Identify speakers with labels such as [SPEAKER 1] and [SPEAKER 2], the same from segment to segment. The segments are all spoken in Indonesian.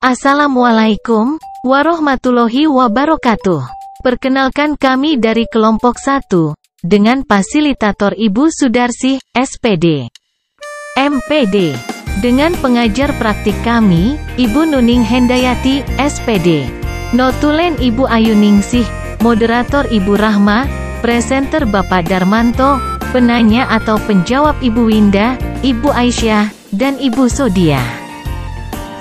[SPEAKER 1] Assalamualaikum warahmatullahi wabarakatuh. Perkenalkan kami dari kelompok 1, dengan fasilitator Ibu Sudarsih, SPD, MPD. Dengan pengajar praktik kami, Ibu Nuning Hendayati, SPD. Notulen Ibu Ayuningsih, moderator Ibu Rahma, presenter Bapak Darmanto, penanya atau penjawab Ibu Winda, Ibu Aisyah, dan Ibu Sodia.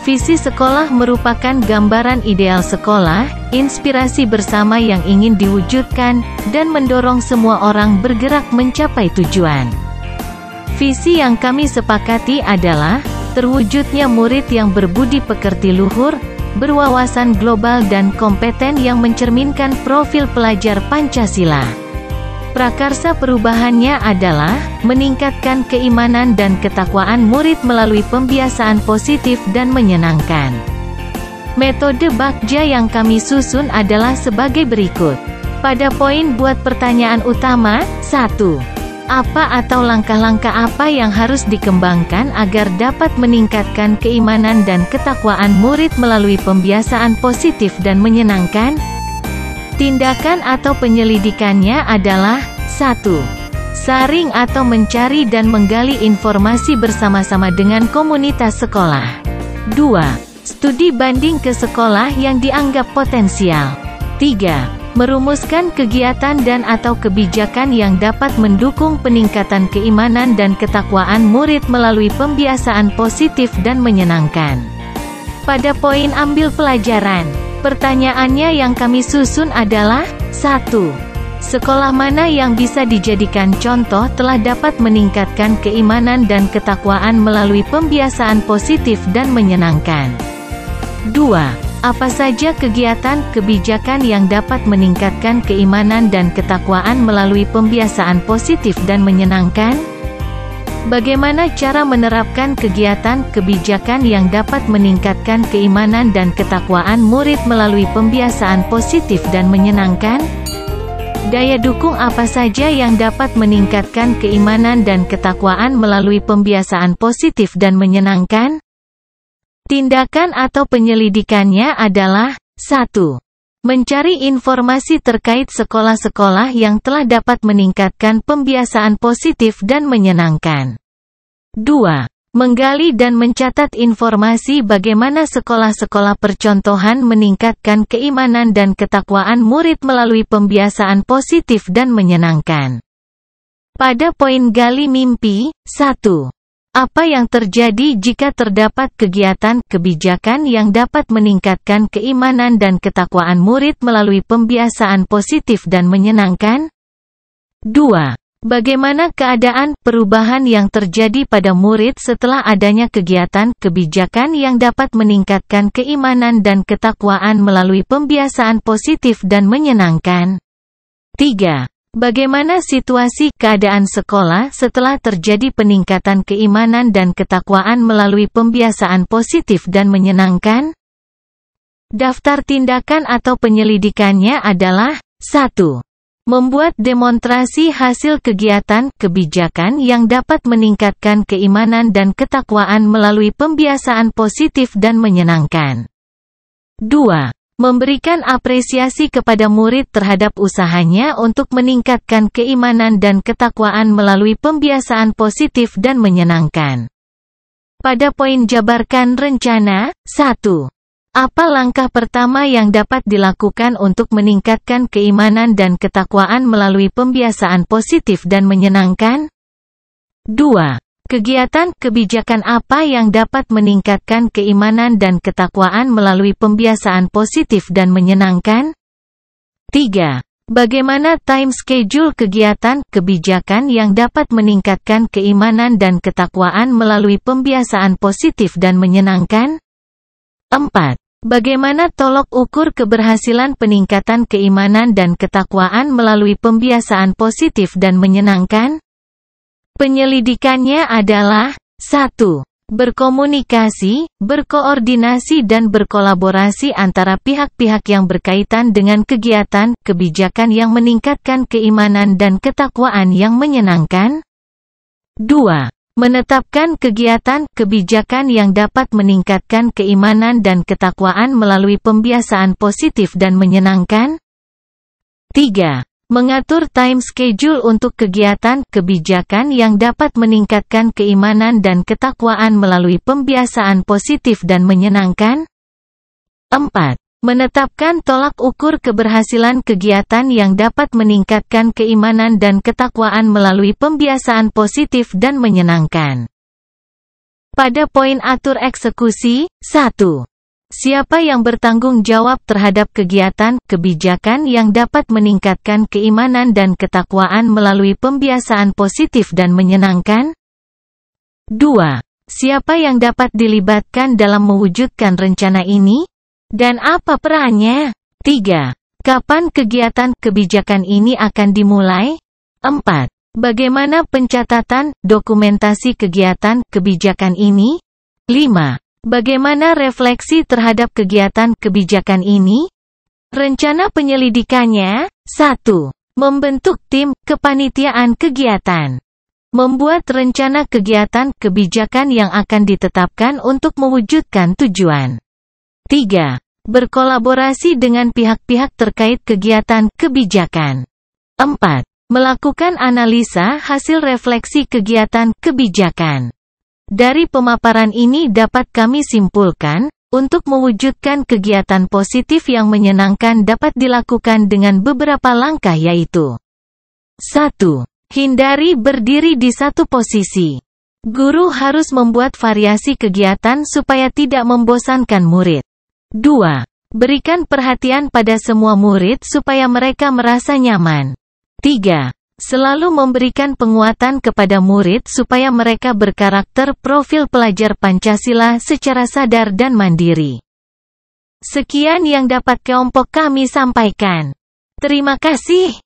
[SPEAKER 1] Visi sekolah merupakan gambaran ideal sekolah, inspirasi bersama yang ingin diwujudkan, dan mendorong semua orang bergerak mencapai tujuan. Visi yang kami sepakati adalah, terwujudnya murid yang berbudi pekerti luhur, berwawasan global dan kompeten yang mencerminkan profil pelajar Pancasila. Prakarsa perubahannya adalah, meningkatkan keimanan dan ketakwaan murid melalui pembiasaan positif dan menyenangkan. Metode Bagja yang kami susun adalah sebagai berikut. Pada poin buat pertanyaan utama, 1. Apa atau langkah-langkah apa yang harus dikembangkan agar dapat meningkatkan keimanan dan ketakwaan murid melalui pembiasaan positif dan menyenangkan? Tindakan atau penyelidikannya adalah 1. Saring atau mencari dan menggali informasi bersama-sama dengan komunitas sekolah. 2. Studi banding ke sekolah yang dianggap potensial. 3. Merumuskan kegiatan dan atau kebijakan yang dapat mendukung peningkatan keimanan dan ketakwaan murid melalui pembiasaan positif dan menyenangkan. Pada poin ambil pelajaran, pertanyaannya yang kami susun adalah, 1. Sekolah mana yang bisa dijadikan contoh telah dapat meningkatkan keimanan dan ketakwaan melalui pembiasaan positif dan menyenangkan? 2. Apa saja kegiatan, kebijakan yang dapat meningkatkan keimanan dan ketakwaan melalui pembiasaan positif dan menyenangkan? Bagaimana cara menerapkan kegiatan, kebijakan yang dapat meningkatkan keimanan dan ketakwaan murid melalui pembiasaan positif dan menyenangkan? Daya dukung apa saja yang dapat meningkatkan keimanan dan ketakwaan melalui pembiasaan positif dan menyenangkan? Tindakan atau penyelidikannya adalah, 1. Mencari informasi terkait sekolah-sekolah yang telah dapat meningkatkan pembiasaan positif dan menyenangkan. 2. Menggali dan mencatat informasi bagaimana sekolah-sekolah percontohan meningkatkan keimanan dan ketakwaan murid melalui pembiasaan positif dan menyenangkan. Pada poin gali mimpi, 1. Apa yang terjadi jika terdapat kegiatan, kebijakan yang dapat meningkatkan keimanan dan ketakwaan murid melalui pembiasaan positif dan menyenangkan? 2. Bagaimana keadaan, perubahan yang terjadi pada murid setelah adanya kegiatan, kebijakan yang dapat meningkatkan keimanan dan ketakwaan melalui pembiasaan positif dan menyenangkan? 3. Bagaimana situasi, keadaan sekolah setelah terjadi peningkatan keimanan dan ketakwaan melalui pembiasaan positif dan menyenangkan? Daftar tindakan atau penyelidikannya adalah, 1. Membuat demonstrasi hasil kegiatan, kebijakan yang dapat meningkatkan keimanan dan ketakwaan melalui pembiasaan positif dan menyenangkan. 2. Memberikan apresiasi kepada murid terhadap usahanya untuk meningkatkan keimanan dan ketakwaan melalui pembiasaan positif dan menyenangkan. Pada poin jabarkan rencana, 1. Apa langkah pertama yang dapat dilakukan untuk meningkatkan keimanan dan ketakwaan melalui pembiasaan positif dan menyenangkan? 2. Kegiatan, kebijakan apa yang dapat meningkatkan keimanan dan ketakwaan melalui pembiasaan positif dan menyenangkan? 3. Bagaimana time schedule kegiatan, kebijakan yang dapat meningkatkan keimanan dan ketakwaan melalui pembiasaan positif dan menyenangkan? 4. Bagaimana tolok ukur keberhasilan peningkatan keimanan dan ketakwaan melalui pembiasaan positif dan menyenangkan? Penyelidikannya adalah, 1. Berkomunikasi, berkoordinasi dan berkolaborasi antara pihak-pihak yang berkaitan dengan kegiatan, kebijakan yang meningkatkan keimanan dan ketakwaan yang menyenangkan. 2. Menetapkan kegiatan, kebijakan yang dapat meningkatkan keimanan dan ketakwaan melalui pembiasaan positif dan menyenangkan. 3. Mengatur time schedule untuk kegiatan, kebijakan yang dapat meningkatkan keimanan dan ketakwaan melalui pembiasaan positif dan menyenangkan. 4. Menetapkan tolak ukur keberhasilan kegiatan yang dapat meningkatkan keimanan dan ketakwaan melalui pembiasaan positif dan menyenangkan. Pada poin atur eksekusi, 1. Siapa yang bertanggung jawab terhadap kegiatan, kebijakan yang dapat meningkatkan keimanan dan ketakwaan melalui pembiasaan positif dan menyenangkan? 2. Siapa yang dapat dilibatkan dalam mewujudkan rencana ini? Dan apa perannya? 3. Kapan kegiatan, kebijakan ini akan dimulai? 4. Bagaimana pencatatan, dokumentasi kegiatan, kebijakan ini? 5. Bagaimana refleksi terhadap kegiatan, kebijakan ini? Rencana penyelidikannya. 1. Membentuk tim, kepanitiaan kegiatan. Membuat rencana kegiatan, kebijakan yang akan ditetapkan untuk mewujudkan tujuan. 3. Berkolaborasi dengan pihak-pihak terkait kegiatan, kebijakan. 4. Melakukan analisa hasil refleksi kegiatan, kebijakan. Dari pemaparan ini dapat kami simpulkan, untuk mewujudkan kegiatan positif yang menyenangkan dapat dilakukan dengan beberapa langkah yaitu: 1. Hindari berdiri di satu posisi. Guru harus membuat variasi kegiatan supaya tidak membosankan murid. 2. Berikan perhatian pada semua murid supaya mereka merasa nyaman. 3. Selalu memberikan penguatan kepada murid supaya mereka berkarakter profil pelajar Pancasila secara sadar dan mandiri. Sekian yang dapat kelompok kami sampaikan. Terima kasih.